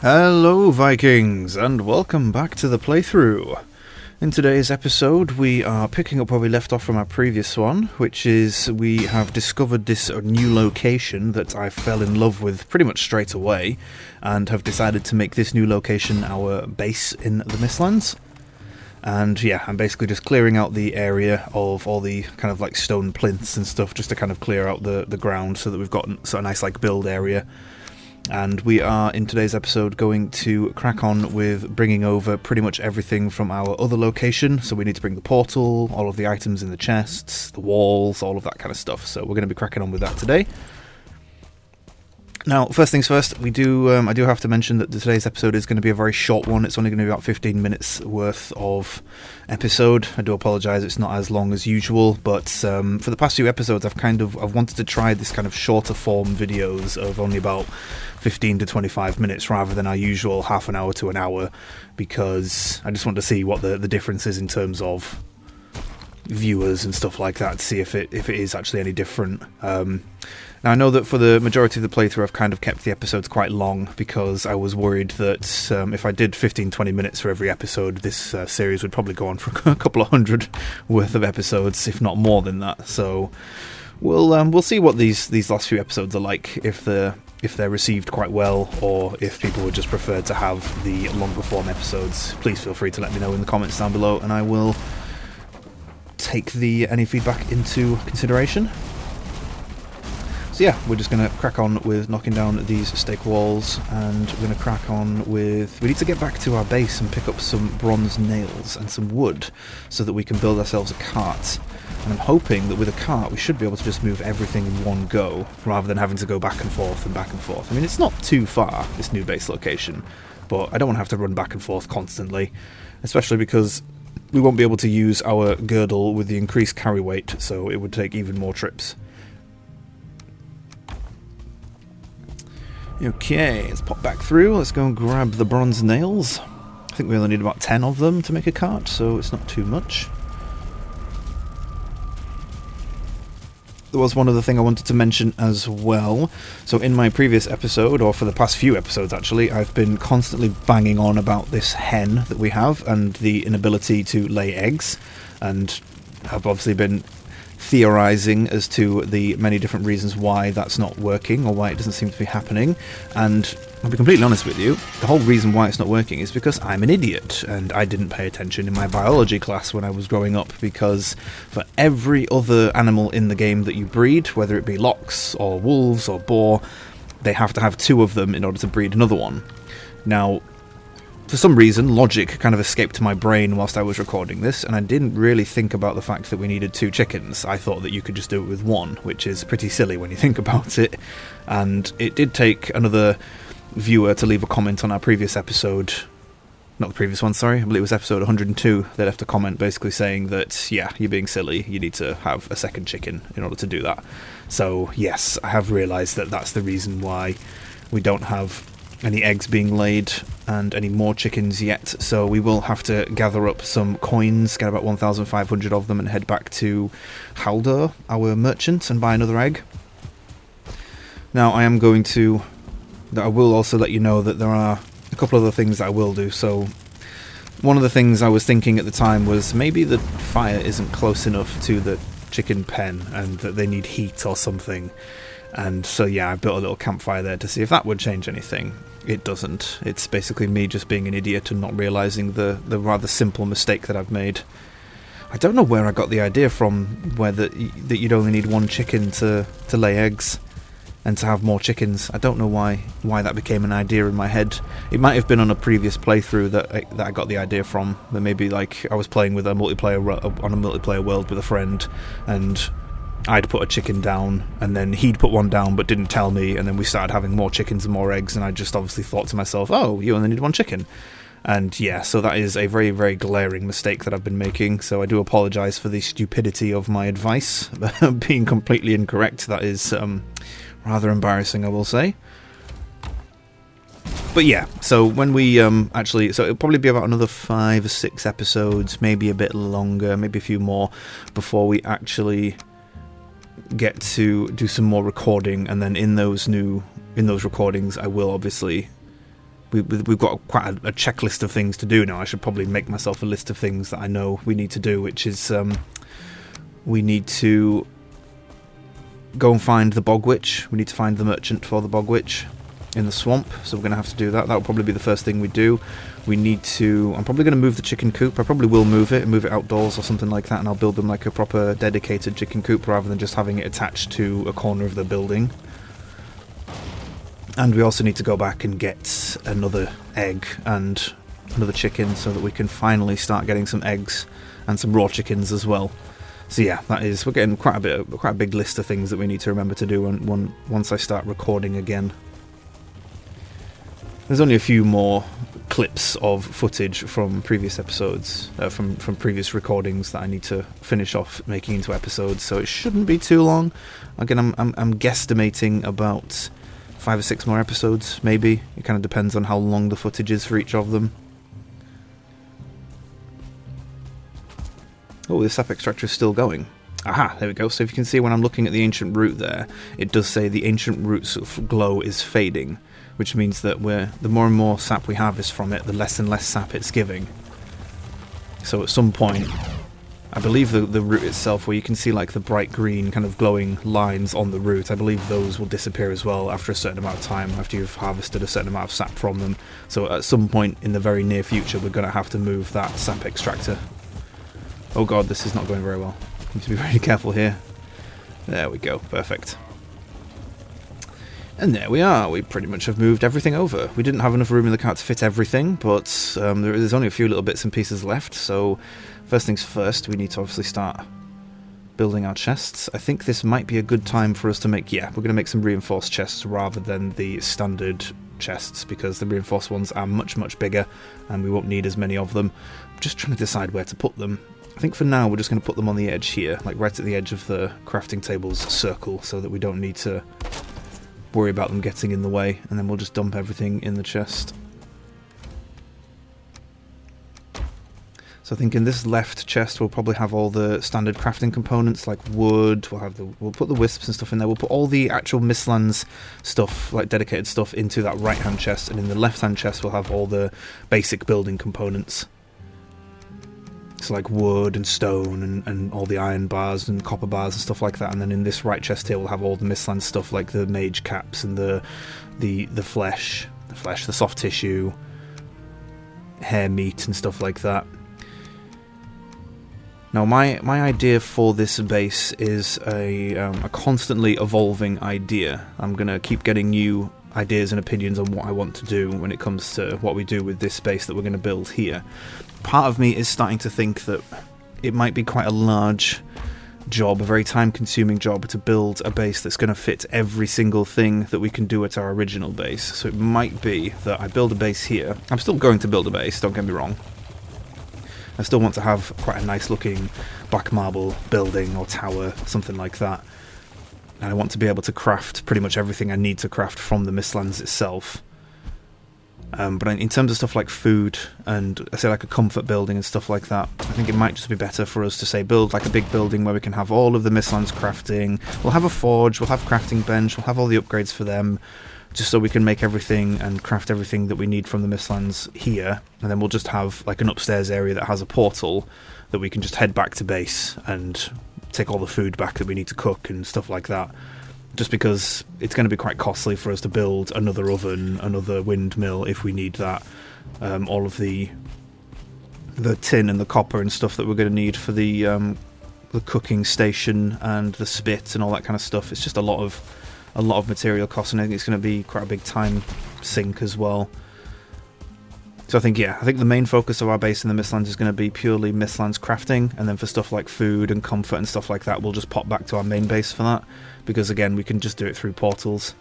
Hello Vikings, and welcome back to the playthrough. In today's episode we are picking up where we left off from our previous one, which is we have discovered this new location that I fell in love with pretty much straight away, and have decided to make this new location our base in the Mistlands. And yeah, I'm basically just clearing out the area of all the kind of like stone plinths and stuff, just to kind of clear out the ground so that we've got sort of nice like build area. And we are, in today's episode, going to crack on with bringing over pretty much everything from our other location. So we need to bring the portal, all of the items in the chests, the walls, all of that kind of stuff. So we're going to be cracking on with that today. Now, first things first, I do have to mention that today's episode is going to be a very short one. It's only going to be about 15 minutes worth of episode. I do apologise, it's not as long as usual, but for the past few episodes I've wanted to try this kind of shorter form videos of only about 15 to 25 minutes rather than our usual half an hour to an hour, because I just want to see what the difference is in terms of viewers and stuff like that, to see if it is actually any different. Now, I know that for the majority of the playthrough I've kind of kept the episodes quite long because I was worried that if I did 15-20 minutes for every episode, this series would probably go on for a couple of hundred worth of episodes, if not more than that. So we'll see what these last few episodes are like, if they're received quite well, or if people would just prefer to have the longer form episodes. Please feel free to let me know in the comments down below, and I will take any feedback into consideration. So yeah, we're just going to crack on with knocking down these stake walls, and we're going to crack on with... We need to get back to our base and pick up some bronze nails and some wood so that we can build ourselves a cart. And I'm hoping that with a cart we should be able to just move everything in one go, rather than having to go back and forth and back and forth. I mean, it's not too far, this new base location, but I don't want to have to run back and forth constantly, especially because we won't be able to use our girdle with the increased carry weight, so it would take even more trips. Okay, let's pop back through. Let's go and grab the bronze nails. I think we only need about 10 of them to make a cart, so it's not too much. There was one other thing I wanted to mention as well. So in my previous episode, or for the past few episodes actually, I've been constantly banging on about this hen that we have and the inability to lay eggs, and I've obviously been theorizing as to the many different reasons why that's not working, or why it doesn't seem to be happening. And I'll be completely honest with you, the whole reason why it's not working is because I'm an idiot, and I didn't pay attention in my biology class when I was growing up, because for every other animal in the game that you breed, whether it be lox or wolves or boar, they have to have 2 of them in order to breed another one. Now, for some reason, logic kind of escaped my brain whilst I was recording this, and I didn't really think about the fact that we needed 2 chickens. I thought that you could just do it with 1, which is pretty silly when you think about it. And it did take another viewer to leave a comment on our previous episode. Not the previous one, sorry. I believe it was episode 102. They left a comment basically saying that, yeah, you're being silly. You need to have a second chicken in order to do that. So, yes, I have realised that that's the reason why we don't have any eggs being laid and any more chickens yet, so we will have to gather up some coins, get about 1,500 of them, and head back to Haldor, our merchant, and buy another egg. Now, I will also let you know that there are a couple other things that I will do. So one of the things I was thinking at the time was maybe the fire isn't close enough to the chicken pen and that they need heat or something. And so yeah, I built a little campfire there to see if that would change anything. It doesn't. It's basically me just being an idiot and not realising the rather simple mistake that I've made. I don't know where I got the idea from, that you'd only need 1 chicken to lay eggs and to have more chickens. I don't know why that became an idea in my head. It might have been on a previous playthrough that I got the idea from. That maybe like I was playing with on a multiplayer world with a friend, and I'd put a chicken down, and then he'd put one down but didn't tell me, and then we started having more chickens and more eggs, and I just obviously thought to myself, oh, you only need 1 chicken. And yeah, so that is a very, very glaring mistake that I've been making, so I do apologise for the stupidity of my advice being completely incorrect. That is rather embarrassing, I will say. But yeah, so when we so it'll probably be about another 5 or 6 episodes, maybe a bit longer, maybe a few more, before we actually get to do some more recording. And then in those recordings I will obviously we've got quite a checklist of things to do now. I should probably make myself a list of things that I know we need to do, which is we need to go and find the Bog Witch. We need to find the merchant for the Bog Witch in the swamp, so we're going to have to do that. That will probably be the first thing we do. We need to... I'm probably going to move the chicken coop. I probably will move it outdoors or something like that, and I'll build them like a proper dedicated chicken coop rather than just having it attached to a corner of the building. And we also need to go back and get another egg and another chicken so that we can finally start getting some eggs and some raw chickens as well. So yeah, we're getting quite a big list of things that we need to remember to do once I start recording again. There's only a few more clips of footage from previous episodes, from previous recordings that I need to finish off making into episodes, so it shouldn't be too long. Again, I'm guesstimating about 5 or 6 more episodes, maybe. It kind of depends on how long the footage is for each of them. Oh, the sap extractor is still going. Aha, there we go. So if you can see when I'm looking at the ancient root there, it does say the ancient root sort of glow is fading, which means that the more and more sap we harvest from it, the less and less sap it's giving. So at some point, I believe the root itself, where you can see like the bright green kind of glowing lines on the root, I believe those will disappear as well after a certain amount of time, after you've harvested a certain amount of sap from them. So at some point in the very near future, we're going to have to move that sap extractor. Oh god, this is not going very well. Need to be very careful here. There we go, perfect. And there we are, we pretty much have moved everything over. We didn't have enough room in the cart to fit everything, but there's only a few little bits and pieces left, so first things first, we need to obviously start building our chests. I think this might be a good time for us to make, we're going to make some reinforced chests rather than the standard chests, because the reinforced ones are much, much bigger, and we won't need as many of them. I'm just trying to decide where to put them. I think for now we're just going to put them on the edge here, like right at the edge of the crafting table's circle, so that we don't need to worry about them getting in the way, and then we'll just dump everything in the chest. So I think in this left chest we'll probably have all the standard crafting components like wood, we'll put the wisps and stuff in there, we'll put all the actual Mistlands stuff, like dedicated stuff, into that right hand chest, and in the left hand chest we'll have all the basic building components. So like wood and stone and all the iron bars and copper bars and stuff like that, and then in this right chest here we'll have all the Mistlands stuff like the mage caps and the flesh, the soft tissue, hair meat and stuff like that. Now my idea for this base is a constantly evolving idea. I'm going to keep getting new ideas and opinions on what I want to do when it comes to what we do with this base that we're going to build here. Part of me is starting to think that it might be quite a large job, a very time-consuming job, to build a base that's going to fit every single thing that we can do at our original base. So it might be that I build a base here. I'm still going to build a base, don't get me wrong. I still want to have quite a nice looking black marble building or tower, something like that. And I want to be able to craft pretty much everything I need to craft from the Mistlands itself. But in terms of stuff like food and, I say, like a comfort building and stuff like that, I think it might just be better for us to, say, build like a big building where we can have all of the Mistlands crafting. We'll have a forge, we'll have crafting bench, we'll have all the upgrades for them, just so we can make everything and craft everything that we need from the Mistlands here. And then we'll just have like an upstairs area that has a portal that we can just head back to base and take all the food back that we need to cook and stuff like that. Just because it's going to be quite costly for us to build another oven, another windmill if we need that. All of the tin and the copper and stuff that we're going to need for the cooking station and the spit and all that kind of stuff. It's just a lot of material costs, and I think it's going to be quite a big time sink as well. So I think the main focus of our base in the Mistlands is going to be purely Mistlands crafting, and then for stuff like food and comfort and stuff like that, we'll just pop back to our main base for that, because again, we can just do it through portals.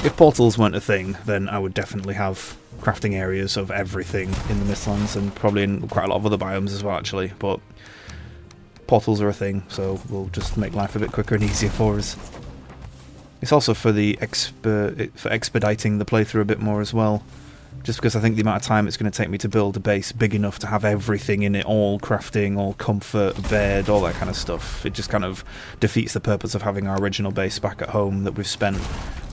If portals weren't a thing, then I would definitely have crafting areas of everything in the Mistlands, and probably in quite a lot of other biomes as well, actually, but portals are a thing, so we'll just make life a bit quicker and easier for us. It's also for for expediting the playthrough a bit more as well. Just because I think the amount of time it's going to take me to build a base big enough to have everything in it, all crafting, all comfort, bed, all that kind of stuff, it just kind of defeats the purpose of having our original base back at home that we've spent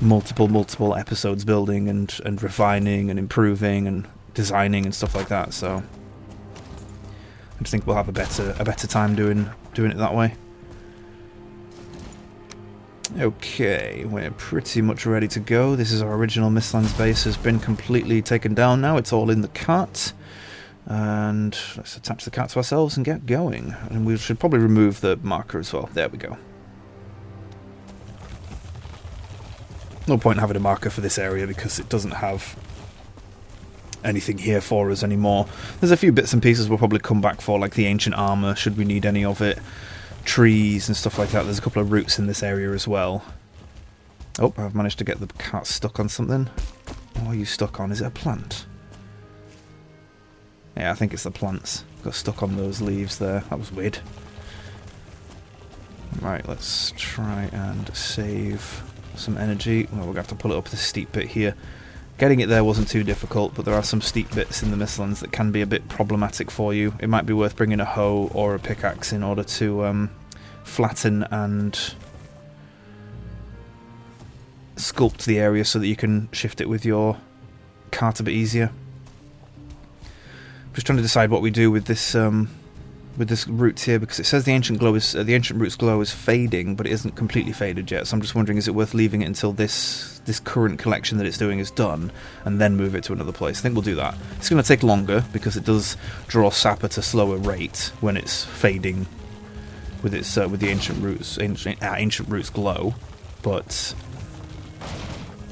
multiple episodes building and refining and improving and designing and stuff like that. So I just think we'll have a better time doing it that way. Okay, we're pretty much ready to go. This is our original Mistlands base, has been completely taken down now. It's all in the cart. And let's attach the cart to ourselves and get going. And we should probably remove the marker as well. There we go. No point in having a marker for this area because it doesn't have anything here for us anymore. There's a few bits and pieces we'll probably come back for, like the ancient armour, should we need any of it. Trees and stuff like that. There's a couple of roots in this area as well. Oh, I've managed to get the cart stuck on something. What are you stuck on? Is it a plant? Yeah, I think it's the plants. Got stuck on those leaves there. That was weird. Right, let's try and save some energy. Well, we're going to have to pull it up the steep bit here. Getting it there wasn't too difficult, but there are some steep bits in the Mistlands that can be a bit problematic for you. It might be worth bringing a hoe or a pickaxe in order to flatten and sculpt the area so that you can shift it with your cart a bit easier. Just trying to decide what we do with this route here, because it says the ancient root's glow is fading, but it isn't completely faded yet. So I'm just wondering, is it worth leaving it until this current collection that it's doing is done, and then move it to another place? I think we'll do that. It's going to take longer because it does draw sap at a slower rate when it's fading with its with the ancient root's glow, but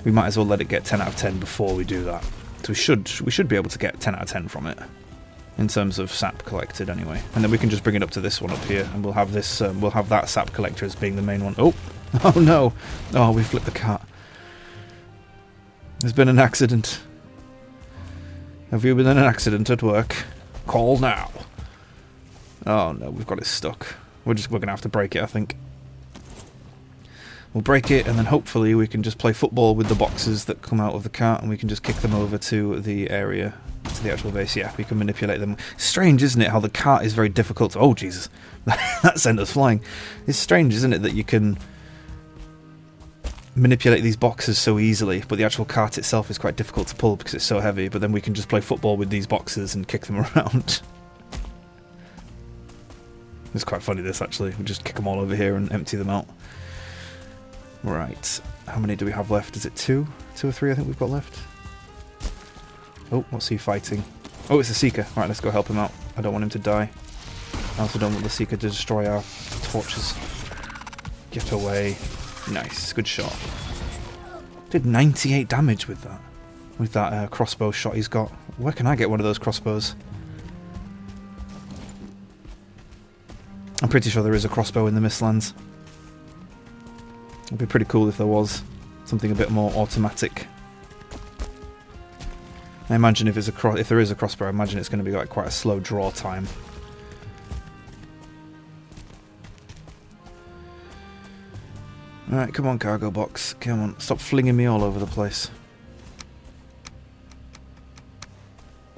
we might as well let it get 10 out of 10 before we do that. So we should be able to get 10 out of 10 from it, in terms of sap collected anyway. And then we can just bring it up to this one up here, and we'll have this we'll have that sap collector as being the main one. Oh no, oh, we flipped the cart. There's been an accident. Have you been in an accident at work? Call now. Oh no, we've got it stuck. We're gonna have to break it, I think. We'll break it, and then hopefully we can just play football with the boxes that come out of the cart, and we can just kick them over to the area, to the actual base. Yeah, we can manipulate them. Strange, isn't it, how the cart is very difficult to... Oh, Jesus. That sent us flying. It's strange, isn't it, that you can manipulate these boxes so easily, but the actual cart itself is quite difficult to pull because it's so heavy, but then we can just play football with these boxes and kick them around. It's quite funny, this, actually. We just kick them all over here and empty them out. Right, how many do we have left? Is it 2? 2 or 3 I think we've got left. Oh, what's he fighting? Oh, it's a Seeker. Right, let's go help him out. I don't want him to die. I also don't want the Seeker to destroy our torches. Get away. Nice, good shot. Did 98 damage with that crossbow shot he's got. Where can I get one of those crossbows? I'm pretty sure there is a crossbow in the Mistlands. It'd be pretty cool if there was something a bit more automatic. I imagine if there is a crossbow, I imagine it's going to be like quite a slow draw time. Alright, come on, cargo box. Come on, stop flinging me all over the place.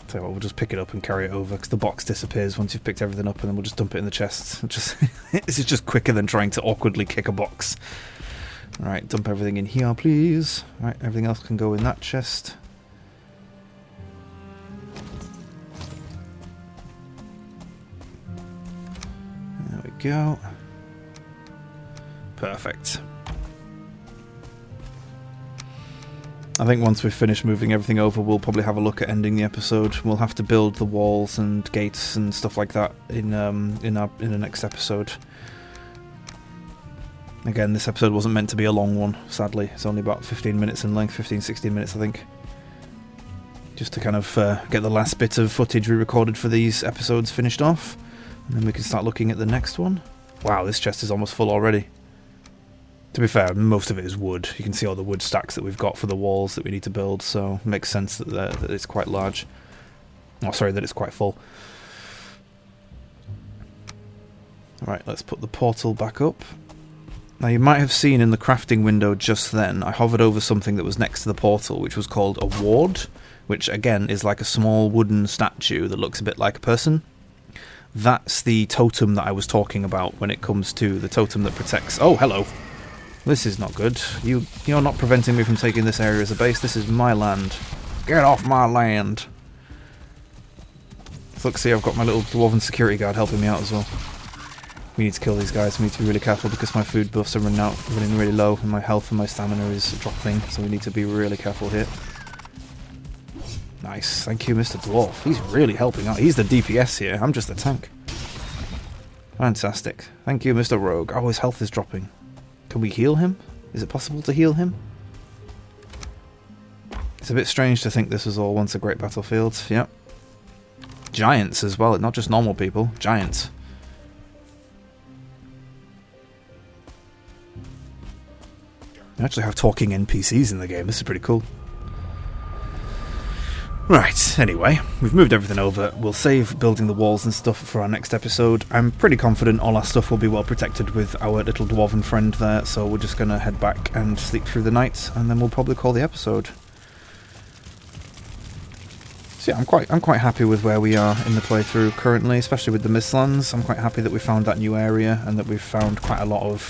Tell you what, we'll just pick it up and carry it over, because the box disappears once you've picked everything up, and then we'll just dump it in the chests. This is just quicker than trying to awkwardly kick a box. Alright, dump everything in here, please. Alright, everything else can go in that chest. There we go. Perfect. I think once we've finished moving everything over, we'll probably have a look at ending the episode. We'll have to build the walls and gates and stuff like that in the next episode. Again, this episode wasn't meant to be a long one, sadly. It's only about 15 minutes in length, 15-16 minutes, I think. Just to kind of get the last bit of footage we recorded for these episodes finished off. And then we can start looking at the next one. Wow, this chest is almost full already. To be fair, most of it is wood. You can see all the wood stacks that we've got for the walls that we need to build, so it makes sense that it's quite large. Oh, sorry, that it's quite full. Alright, let's put the portal back up. Now, you might have seen in the crafting window just then, I hovered over something that was next to the portal, which was called a ward, which, again, is like a small wooden statue that looks a bit like a person. That's the totem that I was talking about when it comes to the totem that protects... Oh, hello! This is not good. You're not preventing me from taking this area as a base. This is my land. Get off my land! Look, see, I've got my little dwarven security guard helping me out as well. We need to kill these guys. We need to be really careful because my food buffs are running really low, and my health and my stamina is dropping, so we need to be really careful here. Nice. Thank you, Mr. Dwarf. He's really helping out. He's the DPS here. I'm just the tank. Fantastic. Thank you, Mr. Rogue. Oh, his health is dropping. Can we heal him? Is it possible to heal him? It's a bit strange to think this was all once a great battlefield. Yep. Giants as well, not just normal people. Giants. We actually have talking NPCs in the game. This is pretty cool. Right, anyway, we've moved everything over. We'll save building the walls and stuff for our next episode. I'm pretty confident all our stuff will be well protected with our little dwarven friend there, so we're just going to head back and sleep through the night, and then we'll probably call the episode. So yeah, I'm quite happy with where we are in the playthrough currently, especially with the Mistlands. I'm quite happy that we found that new area, and that we've found quite a lot of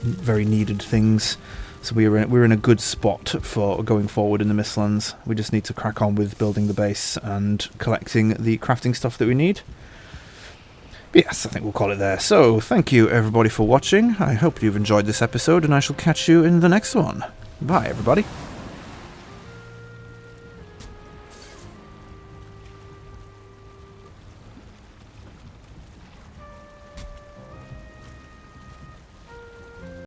very needed things. So we're in a good spot for going forward in the Mistlands. We just need to crack on with building the base and collecting the crafting stuff that we need. But yes, I think we'll call it there. So, thank you everybody for watching. I hope you've enjoyed this episode, and I shall catch you in the next one. Bye, everybody.